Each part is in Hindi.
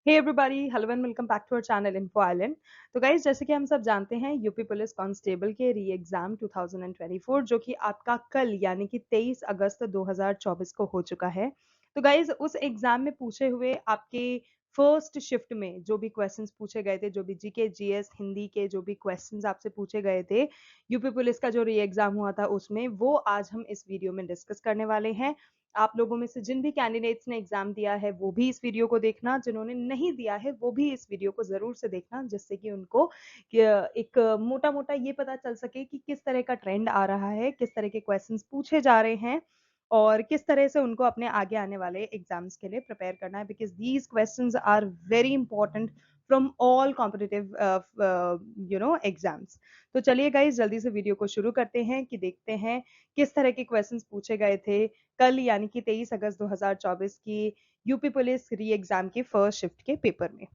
Hey everybody, hello and welcome back to our channel info island. तो गाइज, जैसे कि हम सब जानते हैं, यूपी पुलिस कांस्टेबल के री एग्जाम 2024 जो कि आपका कल यानी कि 23 अगस्त 2024 को हो चुका है। तो गाइज, उस एग्जाम में पूछे हुए आपके फर्स्ट शिफ्ट में जो भी क्वेश्चंस पूछे गए थे, जो भी जीके जीएस हिंदी के जो भी क्वेश्चंस आपसे पूछे गए थे यूपी पुलिस का जो री एग्जाम हुआ था उसमें, वो आज हम इस वीडियो में डिस्कस करने वाले हैं। आप लोगों में से जिन भी कैंडिडेट्स ने एग्जाम दिया है वो भी इस वीडियो को देखना, जिन्होंने नहीं दिया है वो भी इस वीडियो को जरूर से देखना, जिससे कि उनको एक मोटा मोटा ये पता चल सके कि किस तरह का ट्रेंड आ रहा है, किस तरह के क्वेश्चंस पूछे जा रहे हैं और किस तरह से उनको अपने आगे आने वाले एग्जाम्स के लिए प्रिपेयर करना है, because these questions are very important from all competitive exams. तो चलिए गाइज, जल्दी से वीडियो को शुरू करते हैं कि देखते हैं किस तरह के क्वेश्चंस पूछे गए थे कल यानी कि 23 अगस्त 2024 की यूपी पुलिस री एग्जाम के फर्स्ट शिफ्ट के पेपर में।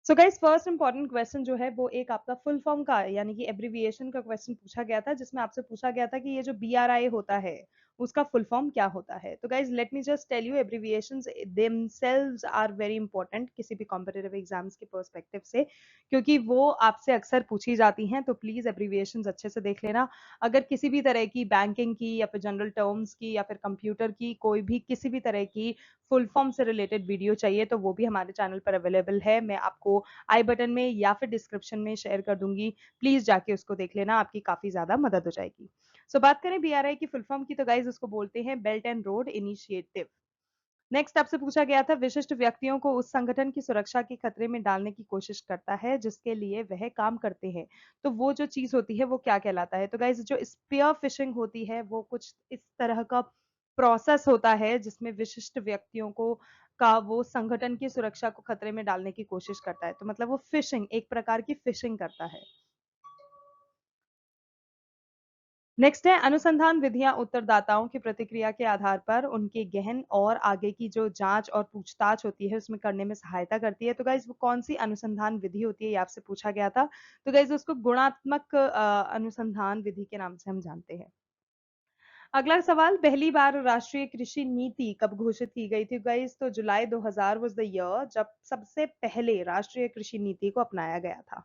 So guys, first important question जो है वो एक आपका फुल फॉर्म का यानी कि एब्रिविएशन का क्वेश्चन पूछा गया था, जिसमें आपसे पूछा गया था कि ये जो बीआरआई होता है उसका फुल फॉर्म क्या होता है। तो guys, let me just tell you, abbreviations themselves are very important किसी भी कॉम्पिटिटिव एग्जाम्स के पर्सपेक्टिव से, क्योंकि वो आपसे अक्सर पूछी जाती हैं। तो प्लीज एब्रिविएशंस अच्छे से देख लेना। अगर किसी भी तरह की बैंकिंग की या फिर जनरल टर्म्स की या फिर कंप्यूटर की कोई भी किसी भी तरह की फुल फॉर्म से रिलेटेड वीडियो चाहिए तो वो भी हमारे चैनल पर अवेलेबल है। मैं आपको आई बटन में या फिर डिस्क्रिप्शन में शेयर कर दूंगी, प्लीज जाके उसको देख लेना, आपकी काफी ज्यादा मदद हो जाएगी। सो बात करें बीआरआई की फुल फॉर्म की, तो गाइज उसको बोलते हैं belt and road initiative. Next आपसे पूछा गया था, विशिष्ट व्यक्तियों को उस संगठन की सुरक्षा के खतरे में डालने की कोशिश करता है जिसके लिए वह काम करते हैं। तो वो जो चीज होती है वो क्या कहलाता है। तो गाइज, जो स्पीयर फिशिंग होती है वो कुछ इस तरह का प्रोसेस होता है जिसमें विशिष्ट व्यक्तियों को का वो संगठन की सुरक्षा को खतरे में डालने की कोशिश करता है। तो मतलब वो फिशिंग, एक प्रकार की फिशिंग करता है। नेक्स्ट है, अनुसंधान विधियां उत्तरदाताओं की प्रतिक्रिया के आधार पर उनके गहन और आगे की जो जांच और पूछताछ होती है उसमें करने में सहायता करती है। तो गाइज, वो कौन सी अनुसंधान विधि होती है ये आपसे पूछा गया था। तो गाइज, उसको गुणात्मक अनुसंधान विधि के नाम से हम जानते हैं। अगला सवाल, पहली बार राष्ट्रीय कृषि नीति कब घोषित की गई थी गाइज। तो जुलाई 2000 वाज द ईयर जब सबसे पहले राष्ट्रीय कृषि नीति को अपनाया गया था।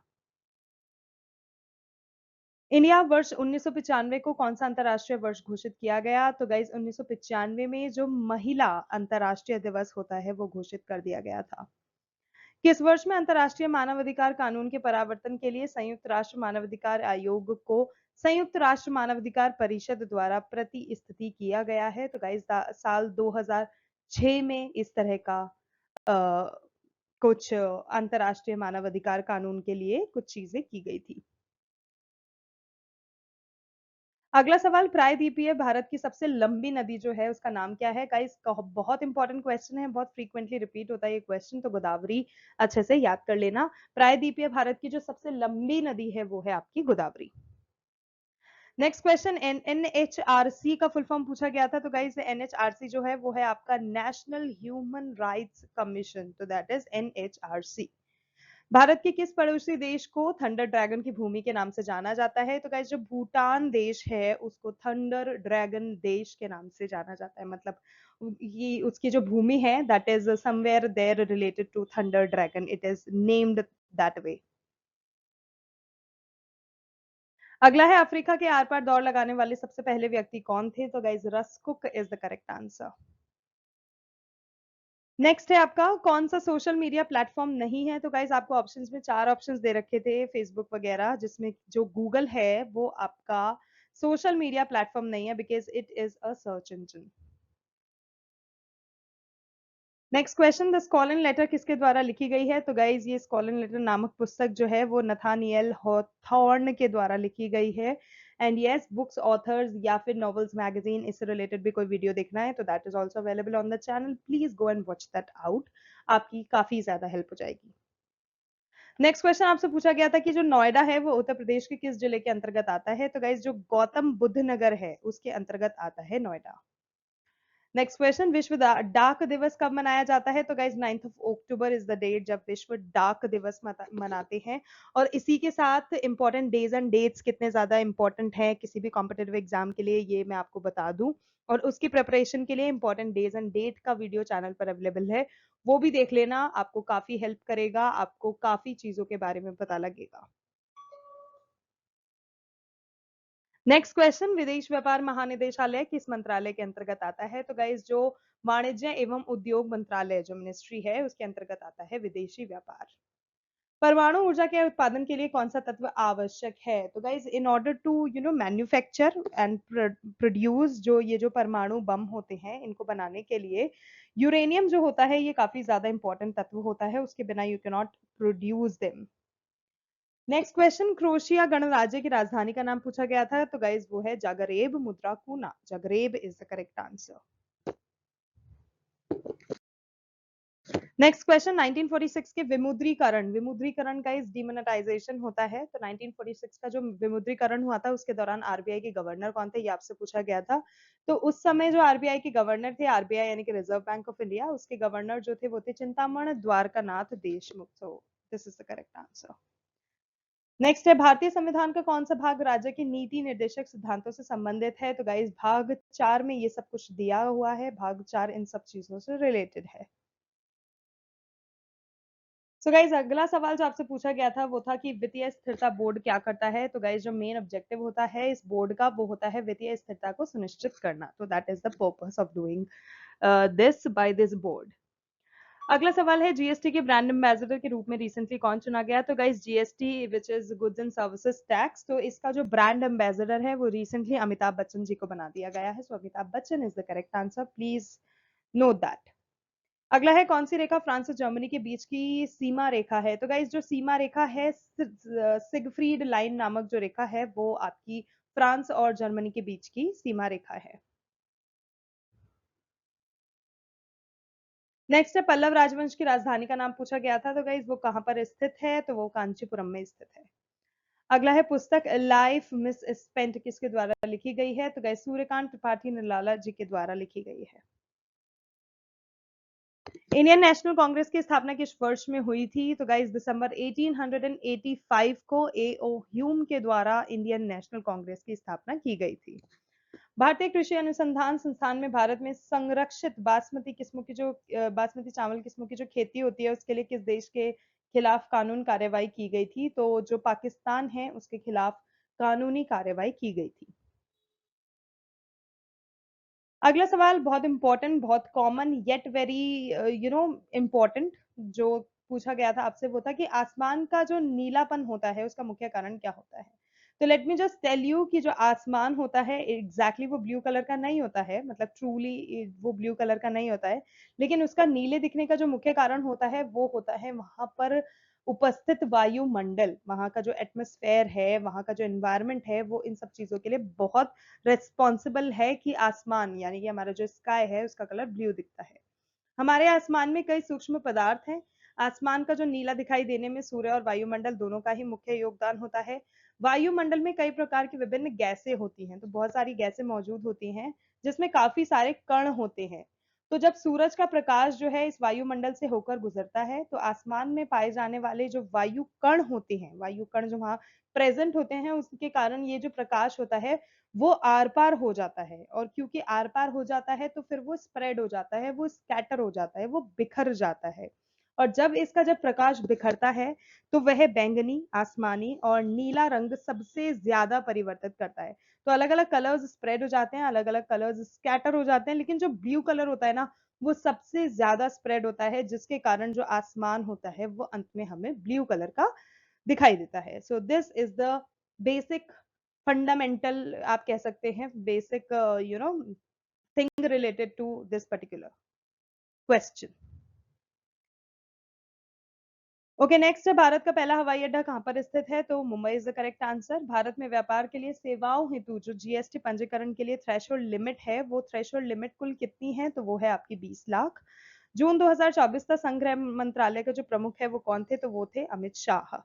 इंडिया वर्ष 1995 को कौन सा अंतरराष्ट्रीय वर्ष घोषित किया गया। तो गाइज, 1995 में जो महिला अंतरराष्ट्रीय दिवस होता है वो घोषित कर दिया गया था। किस वर्ष में अंतरराष्ट्रीय मानवाधिकार कानून के परावर्तन के लिए संयुक्त राष्ट्र मानवाधिकार आयोग को संयुक्त राष्ट्र मानवाधिकार परिषद द्वारा प्रतिस्थिति किया गया है। तो गाइज, साल 2006 में इस तरह का कुछ अंतरराष्ट्रीय मानवाधिकार कानून के लिए कुछ चीजें की गई थी। अगला सवाल, प्रायद्वीपीय भारत की सबसे लंबी नदी जो है उसका नाम क्या है। गाइस, बहुत इंपॉर्टेंट क्वेश्चन है, बहुत फ्रीक्वेंटली रिपीट होता है ये क्वेश्चन, तो गोदावरी अच्छे से याद कर लेना। प्रायद्वीपीय भारत की जो सबसे लंबी नदी है वो है आपकी गोदावरी। नेक्स्ट क्वेश्चन, एनएचआरसी का फुल फॉर्म पूछा गया था। तो गाइस, एनएचआरसी जो है वो है आपका नेशनल ह्यूमन राइट्स कमीशन, तो दैट इज एनएचआरसी। भारत के किस पड़ोसी देश को थंडर ड्रैगन की भूमि के नाम से जाना जाता है। तो गाइस, जो भूटान देश है उसको थंडर ड्रैगन देश के नाम से जाना जाता है, मतलब ये उसकी जो भूमि है that is somewhere there related to thunder dragon, it is named that way. अगला है, अफ्रीका के आर पार दौड़ लगाने वाले सबसे पहले व्यक्ति कौन थे। तो गाइस, रस cook is the correct answer. Next है आपका, कौन सा सोशल मीडिया प्लेटफॉर्म नहीं है। तो गाइज, आपको ऑप्शंस में चार ऑप्शंस दे रखे थे फेसबुक वगैरह, जिसमें जो गूगल है वो आपका सोशल मीडिया प्लेटफॉर्म नहीं है, because it is a search engine. Next question, the Scarlet letter किसके द्वारा लिखी गई है। तो गाइज, ये स्कॉलन लेटर नामक पुस्तक जो है वो नथानियल हॉथॉर्न के द्वारा लिखी गई है। एंड यस, बुक्स ऑथर्स या फिर नॉवेल्स मैगजीन, इससे रिलेटेड भी कोई वीडियो देखना है तो that is also available on the channel, please go and watch that out, आपकी काफी ज्यादा हेल्प हो जाएगी। नेक्स्ट क्वेश्चन आपसे पूछा गया था कि जो नोएडा है वो उत्तर प्रदेश के किस जिले के अंतर्गत आता है। तो गाइज, जो गौतम बुद्ध नगर है उसके अंतर्गत आता है नोएडा। नेक्स्ट क्वेश्चन, विश्व डाक दिवस कब मनाया जाता है? तो guys 9th of October is the date जब विश्व डाक दिवस मनाते हैं। और इसी के साथ इंपॉर्टेंट डेज एंड डेट्स कितने ज्यादा इंपॉर्टेंट हैं किसी भी कॉम्पिटेटिव एग्जाम के लिए, ये मैं आपको बता दूं। और उसकी प्रिपरेशन के लिए इंपॉर्टेंट डेज एंड डेट का वीडियो चैनल पर अवेलेबल है, वो भी देख लेना, आपको काफी हेल्प करेगा, आपको काफी चीजों के बारे में पता लगेगा। नेक्स्ट क्वेश्चन, विदेश व्यापार महानिदेशालय किस मंत्रालय के अंतर्गत आता है? तो गाइज जो वाणिज्य एवं उद्योग मंत्रालय जो मिनिस्ट्री है उसके अंतर्गत आता है विदेशी व्यापार। परमाणु ऊर्जा के उत्पादन के लिए कौन सा तत्व आवश्यक है? तो guys in order to manufacture and produce, जो ये जो परमाणु बम होते हैं इनको बनाने के लिए यूरेनियम जो होता है ये काफी ज्यादा इंपॉर्टेंट तत्व होता है, उसके बिना you can not produce them. Next question, Croatia गणराज्य की राजधानी का नाम पूछा गया था, तो गाइज वो है जागरेब मुद्रा कूना। Zagreb is the correct answer. Next question, 1946 के विमुद्रीकरण, विमुद्रीकरण का इस डिमोनेटाइजेशन होता है, तो 1946 का जो विमुद्रीकरण हुआ था उसके दौरान आरबीआई के गवर्नर कौन थे, ये आपसे पूछा गया था। तो उस समय जो आरबीआई के गवर्नर थे, आरबीआई यानी कि रिजर्व बैंक ऑफ इंडिया, उसके गवर्नर जो थे वो थे चिंतामण द्वारकानाथ देशमुख। सो this is the correct answer. Next है, भारतीय संविधान का कौन सा भाग राज्य के नीति निर्देशक सिद्धांतों से संबंधित है? तो गाइस भाग 4 में ये सब कुछ दिया हुआ है, भाग 4 इन सब चीजों से रिलेटेड है। सो गाइज अगला सवाल जो आपसे पूछा गया था वो था कि वित्तीय स्थिरता बोर्ड क्या करता है? तो गाइज जो मेन ऑब्जेक्टिव होता है इस बोर्ड का वो होता है वित्तीय स्थिरता को सुनिश्चित करना। तो that is the purpose of doing this by this board. अगला सवाल है, जीएसटी के ब्रांड एम्बेसडर के रूप में रिसेंटली कौन चुना गया? तो guys GST which is goods and services tax, तो इसका जो ब्रांड एम्बेसडर है वो रिसेंटली अमिताभ बच्चन जी को बना दिया गया है। So Amitabh Bachchan is the correct answer, please note that. अगला है, कौन सी रेखा फ्रांस और जर्मनी के बीच की सीमा रेखा है? तो गाइस जो सीमा रेखा है सिगफ्रीड लाइन नामक जो रेखा है वो आपकी फ्रांस और जर्मनी के बीच की सीमा रेखा है। नेक्स्ट है, पल्लव राजवंश की राजधानी का नाम पूछा गया था, तो गाइस वो कहां पर स्थित है? तो वो कांचीपुरम में स्थित है। अगला है, पुस्तक लाइफ मिस स्पेंट किसके द्वारा लिखी गई है? तो गाइस सूर्यकांत त्रिपाठी निराला जी के द्वारा लिखी गई है। इंडियन नेशनल कांग्रेस की स्थापना किस वर्ष में हुई थी? तो गाइस दिसंबर 1885 को ए.ओ. ह्यूम के द्वारा इंडियन नेशनल कांग्रेस की स्थापना की गई थी। भारतीय कृषि अनुसंधान संस्थान में भारत में संरक्षित बासमती किस्मों की जो बासमती चावल किस्मों की जो खेती होती है उसके लिए किस देश के खिलाफ कानून कार्यवाही की गई थी? तो जो पाकिस्तान है उसके खिलाफ कानूनी कार्यवाही की गई थी। अगला सवाल बहुत इंपॉर्टेंट, बहुत कॉमन येट वेरी इंपॉर्टेंट जो पूछा गया था आपसे वो था कि आसमान का जो नीलापन होता है उसका मुख्य कारण क्या होता है? तो let me just tell you कि जो आसमान होता है एग्जैक्टली वो ब्लू कलर का नहीं होता है, मतलब ट्रूली वो ब्लू कलर का नहीं होता है, लेकिन उसका नीले दिखने का जो मुख्य कारण होता है वो होता है वहां पर उपस्थित वायुमंडल, वहां का जो एटमॉस्फेयर है, वहां का जो एनवायरमेंट है, वो इन सब चीजों के लिए बहुत रिस्पॉन्सिबल है कि आसमान यानी कि हमारा जो स्काई है उसका कलर ब्लू दिखता है। हमारे आसमान में कई सूक्ष्म पदार्थ हैं। आसमान का जो नीला दिखाई देने में सूर्य और वायुमंडल दोनों का ही मुख्य योगदान होता है। वायुमंडल में कई प्रकार की विभिन्न गैसें होती हैं, तो बहुत सारी गैसें मौजूद होती हैं जिसमें काफी सारे कण होते हैं। तो जब सूरज का प्रकाश जो है इस वायुमंडल से होकर गुजरता है तो आसमान में पाए जाने वाले जो वायु कण होते हैं, वायु कण जो वहां प्रेजेंट होते हैं, उसके कारण ये जो प्रकाश होता है वो आर पार हो जाता है, और क्योंकि आर पार हो जाता है तो फिर वो स्प्रेड हो जाता है, वो स्कैटर हो जाता है, वो बिखर जाता है। और जब प्रकाश बिखरता है तो वह बैंगनी, आसमानी और नीला रंग सबसे ज्यादा परिवर्तित करता है। तो अलग अलग कलर्स स्प्रेड हो जाते हैं, अलग अलग कलर्स स्कैटर हो जाते हैं, लेकिन जो ब्लू कलर होता है ना वो सबसे ज्यादा स्प्रेड होता है, जिसके कारण जो आसमान होता है वो अंत में हमें ब्लू कलर का दिखाई देता है। So this is the basic fundamental आप कह सकते हैं, basic thing related to this particular question. Okay, next है, भारत का पहला हवाई अड्डा कहां पर स्थित है? तो Mumbai is the correct answer. Bharat में व्यापार के लिए सेवाओं हेतु जो जीएसटी पंजीकरण के लिए थ्रेशोल्ड लिमिट है वो थ्रेशोल्ड लिमिट कुल कितनी है? तो वो है आपकी 20 लाख। जून 2024 का संग्रह मंत्रालय के जो प्रमुख है वो कौन थे? तो वो थे अमित शाह।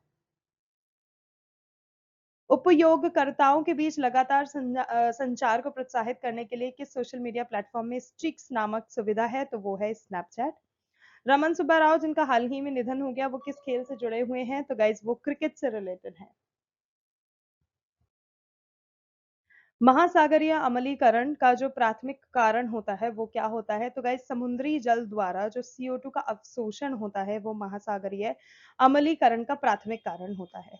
उपयोगकर्ताओं के बीच लगातार संचार को प्रोत्साहित करने के लिए किस सोशल मीडिया प्लेटफॉर्म में स्ट्रिक्स नामक सुविधा है? तो वो है स्नैपचैट। रमन सुब्बा राव जिनका हाल ही में निधन हो गया, वो किस खेल से जुड़े हुए हैं? तो गाइज वो क्रिकेट से रिलेटेड है। महासागरीय अम्लीकरण का जो प्राथमिक कारण होता है वो क्या होता है? तो गाइज समुद्री जल द्वारा जो CO2 का अवशोषण होता है वो महासागरीय अम्लीकरण का प्राथमिक कारण होता है।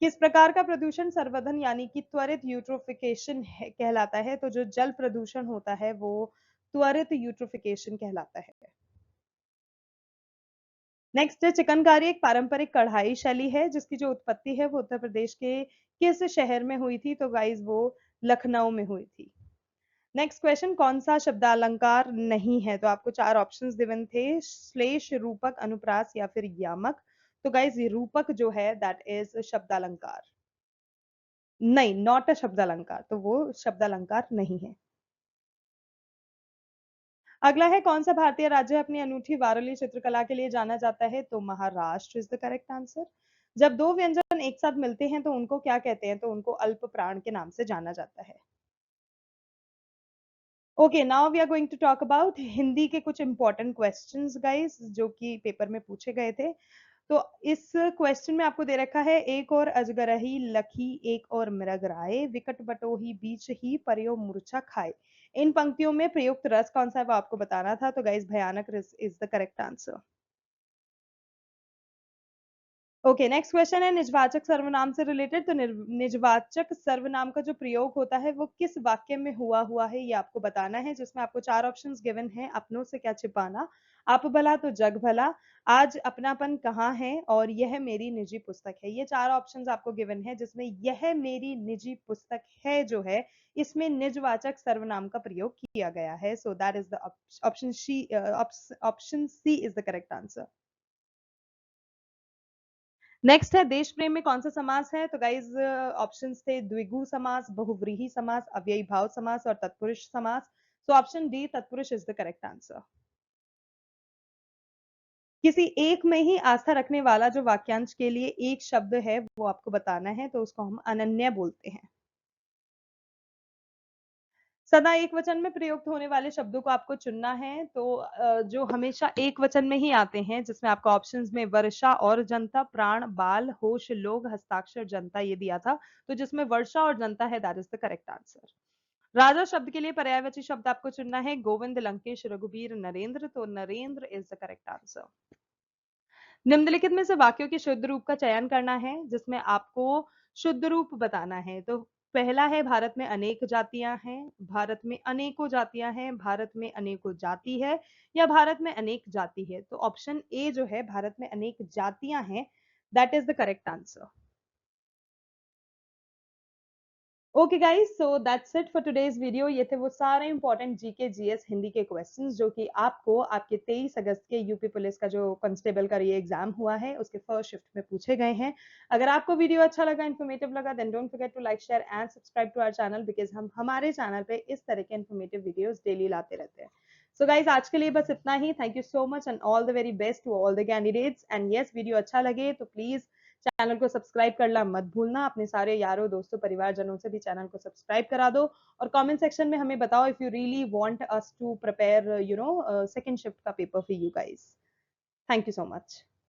किस प्रकार का प्रदूषण संवर्धन यानी कि त्वरित यूट्रोफिकेशन कहलाता है? तो जो जल प्रदूषण होता है वो त्वरित यूट्रोफिकेशन कहलाता है। नेक्स्ट है चिकनकारी एक पारंपरिक कढ़ाई शैली है जिसकी जो उत्पत्ति है वो उत्तर प्रदेश के किस शहर में हुई थी? तो गाइज वो लखनऊ में हुई थी। नेक्स्ट क्वेश्चन, कौन सा शब्दालंकार नहीं है? तो आपको चार ऑप्शंस गिवन थे, श्लेष, रूपक, अनुप्रास या फिर यामक। तो गाइज रूपक जो है दैट इज शब्दालंकार। नहीं, नॉट अ शब्दालंकार, तो वो शब्दालंकार नहीं है। अगला है कौन सा भारतीय राज्य अपनी अनूठी वारली चित्रकला के लिए जाना जाता है? तो Maharashtra is the correct answer. जब दो व्यंजन एक साथ मिलते हैं तो उनको क्या कहते हैं? तो उनको अल्प प्राण के नाम से जाना जाता है। Okay, now we are going to talk about Hindi के कुछ इंपॉर्टेंट क्वेश्चंस गाइस जो कि पेपर में पूछे गए थे। तो इस क्वेश्चन में आपको दे रखा है, एक और अजगरही लखी एक और मृग राय, विकट बटोही बीच ही परियो मूर्छा खाए। इन पंक्तियों में प्रयुक्त रस कौन सा है वो आपको बताना था। तो गाइस भयानक रस is the correct answer. Okay, next question है निजवाचक सर्वनाम से रिलेटेड। तो निजवाचक सर्वनाम का जो प्रयोग होता है वो किस वाक्य में हुआ है ये आपको बताना है, जिसमें आपको चार ऑप्शंस गिवन हैं। अपनों से क्या छिपाना, आप भला तो जग भला, आज अपनापन कहाँ है और यह मेरी निजी पुस्तक है। ये चार ऑप्शंस आपको गिवन है जिसमें यह मेरी निजी पुस्तक है जो है इसमें निजवाचक सर्वनाम का प्रयोग किया गया है। So that is the option C is the correct answer. Next है देश प्रेम में कौन सा समास है? तो गाइज ऑप्शंस थे द्विगु समास, बहुव्रीहि समास, अव्ययी भाव समास और तत्पुरुष समास। सो ऑप्शन डी तत्पुरुष इज द करेक्ट आंसर। किसी एक में ही आस्था रखने वाला जो वाक्यांश के लिए एक शब्द है वो आपको बताना है, तो उसको हम अनन्य बोलते हैं। सदा एक वचन में प्रयुक्त होने वाले शब्दों को आपको चुनना है। तो जो हमेशा एक वचन में ही आते हैं जिसमें आपको ऑप्शंस में वर्षा और जनता, प्राण, बाल, होश, लोग, हस्ताक्षर, जनता ये दिया था। तो जिसमें वर्षा और जनता है that is the correct answer. राजा शब्द के लिए पर्यायवाची शब्द आपको चुनना है, गोविंद, लंकेश, रघुवीर, नरेंद्र। तो Narendra is the correct answer. निम्नलिखित में से वाक्यों के शुद्ध रूप का चयन करना है जिसमें आपको शुद्ध रूप बताना है। तो पहला है भारत में अनेक जातियां हैं, भारत में अनेकों जातियां हैं, भारत में अनेकों जाति है, या भारत में अनेक जाति है। तो ऑप्शन ए जो है भारत में अनेक जातियां हैं that is the correct answer. Okay guys, so that's it for today's video. ये थे वो सारे इंपॉर्टेंट जीके जीएस हिंदी के क्वेश्चंस जो कि आपको आपके 23 अगस्त के यूपी पुलिस का जो कांस्टेबल का ये एग्जाम हुआ है उसके फर्स्ट शिफ्ट में पूछे गए हैं। अगर आपको वीडियो अच्छा लगा, इन्फॉर्मेटिव लगा, then don't forget to like, share and subscribe to our channel because हम हमारे चैनल पे इस तरह के इन्फॉर्मेटिव वीडियोस डेली लाते रहते हैं। सो गाइज आज के लिए बस इतना ही। Thank you so much and all the very best to all the candidates. And yes, video अच्छा लगे तो प्लीज चैनल को सब्सक्राइब करना मत भूलना। अपने सारे यारों दोस्तों परिवारजनों से भी चैनल को सब्सक्राइब करा दो और कमेंट सेक्शन में हमें बताओ if you really want us to prepare second shift का paper for you guys. Thank you so much.